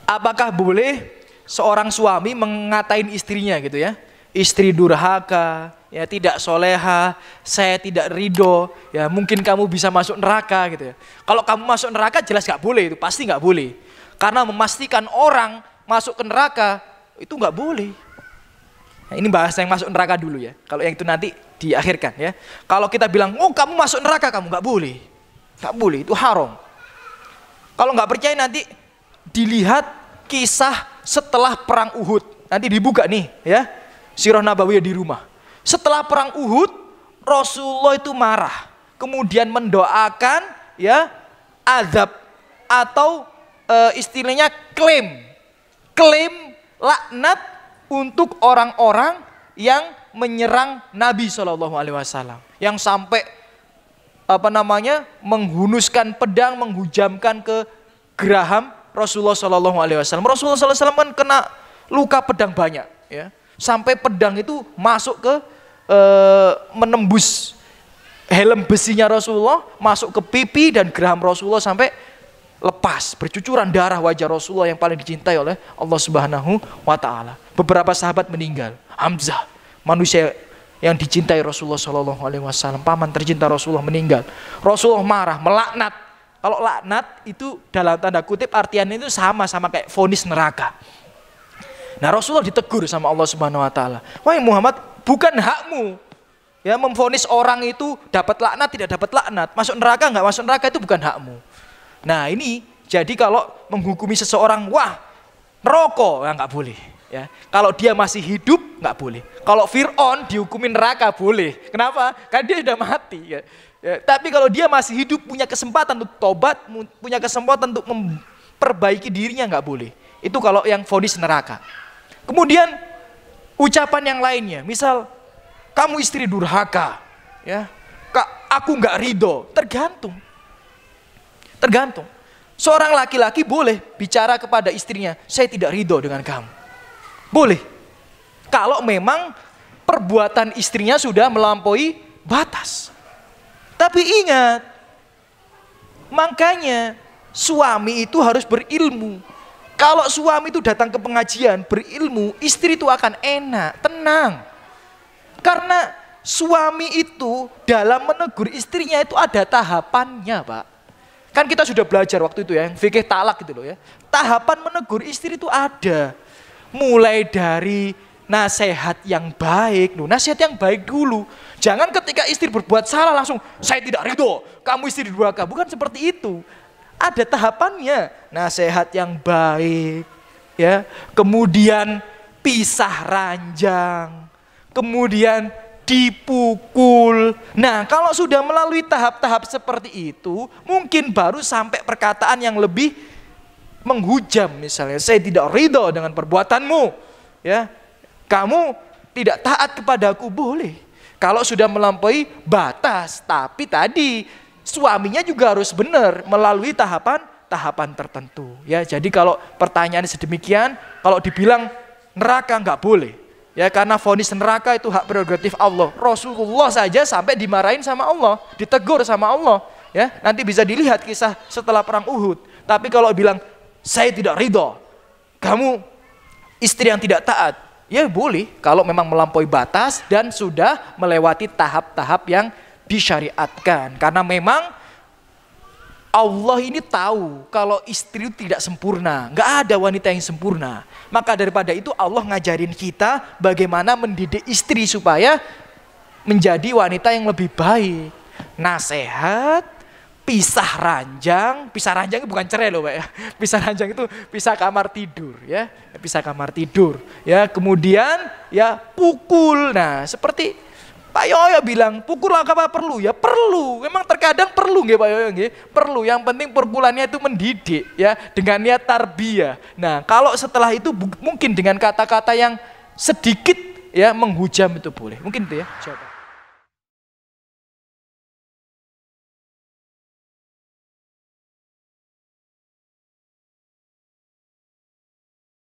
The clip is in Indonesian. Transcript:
Apakah boleh seorang suami mengatain istrinya gitu ya? Istri durhaka, ya tidak soleha, saya tidak ridho, ya mungkin kamu bisa masuk neraka gitu ya. Kalau kamu masuk neraka jelas nggak boleh, itu pasti nggak boleh. Karena memastikan orang masuk ke neraka itu nggak boleh. Nah, ini bahasa yang masuk neraka dulu ya. Kalau yang itu nanti diakhirkan ya. Kalau kita bilang, oh kamu masuk neraka, kamu nggak boleh, nggak boleh, itu haram. Kalau nggak percaya nanti dilihat kisah setelah perang Uhud. Nanti dibuka nih ya, Sirah Nabawiyah di rumah. Setelah perang Uhud, Rasulullah itu marah. Kemudian mendoakan ya azab atau istilahnya klaim laknat untuk orang-orang yang menyerang Nabi SAW. Yang sampai menghunuskan pedang, menghujamkan ke geraham Rasulullah SAW. Rasulullah SAW kan kena luka pedang banyak, ya. Sampai pedang itu masuk ke menembus helm besinya Rasulullah, masuk ke pipi dan geraham Rasulullah sampai lepas, bercucuran darah wajah Rasulullah yang paling dicintai oleh Allah Subhanahu wa Ta'ala. Beberapa sahabat meninggal. Hamzah, manusia yang dicintai Rasulullah SAW, paman tercinta Rasulullah, meninggal. Rasulullah marah, melaknat. Kalau laknat itu dalam tanda kutip artiannya itu sama kayak vonis neraka. Nah, Rasulullah ditegur sama Allah Subhanahu wa Ta'ala. Wahai Muhammad, bukan hakmu ya memvonis orang itu dapat laknat tidak dapat laknat, masuk neraka enggak masuk neraka, itu bukan hakmu. Nah, ini jadi kalau menghukumi seseorang, wah neraka, enggak boleh ya. Kalau dia masih hidup enggak boleh. Kalau Fir'aun dihukumi neraka boleh. Kenapa? Karena dia sudah mati ya. Ya, tapi kalau dia masih hidup, punya kesempatan untuk tobat, punya kesempatan untuk memperbaiki dirinya, nggak boleh. Itu kalau yang vonis neraka. Kemudian ucapan yang lainnya, misal kamu istri durhaka, ya, aku nggak ridho, tergantung. Seorang laki-laki boleh bicara kepada istrinya, saya tidak ridho dengan kamu, boleh. Kalau memang perbuatan istrinya sudah melampaui batas. Tapi ingat, makanya suami itu harus berilmu. Kalau suami itu datang ke pengajian, berilmu, istri itu akan enak, tenang. Karena suami itu dalam menegur istrinya itu ada tahapannya, Pak. Kan kita sudah belajar waktu itu ya, fikih talak gitu loh ya. Tahapan menegur istri itu ada. Mulai dari nasihat yang baik, nasihat yang baik dulu. Jangan ketika istri berbuat salah langsung saya tidak ridho, kamu istri durhaka. Bukan seperti itu. Ada tahapannya. Nasihat yang baik, ya. Kemudian pisah ranjang, kemudian dipukul. Nah, kalau sudah melalui tahap-tahap seperti itu, mungkin baru sampai perkataan yang lebih menghujam, misalnya saya tidak ridho dengan perbuatanmu, ya. Kamu tidak taat kepadaku, boleh. Kalau sudah melampaui batas, tapi tadi suaminya juga harus benar melalui tahapan tertentu. Ya, jadi kalau pertanyaan sedemikian, kalau dibilang neraka nggak boleh, ya karena vonis neraka itu hak prerogatif Allah. Rasulullah saja sampai dimarahin sama Allah, ditegur sama Allah. Ya, nanti bisa dilihat kisah setelah perang Uhud. Tapi kalau bilang saya tidak ridho, kamu istri yang tidak taat. Ya boleh kalau memang melampaui batas dan sudah melewati tahap-tahap yang disyariatkan. Karena memang Allah ini tahu kalau istri itu tidak sempurna. Nggak ada wanita yang sempurna. Maka daripada itu Allah ngajarin kita bagaimana mendidik istri supaya menjadi wanita yang lebih baik. Nasihat, pisah ranjang itu bukan cerai loh Pak ya. Pisah ranjang itu pisah kamar tidur ya. Pisah kamar tidur ya. Kemudian ya pukul. Nah seperti Pak Yoyo bilang, pukul apa perlu? Ya perlu. Memang terkadang perlu nggih Pak Yoyo nggih. Perlu. Yang penting pukulannya itu mendidik ya dengan niat tarbiyah. Nah, kalau setelah itu mungkin dengan kata-kata yang sedikit ya menghujam itu boleh. Mungkin itu ya jawabannya.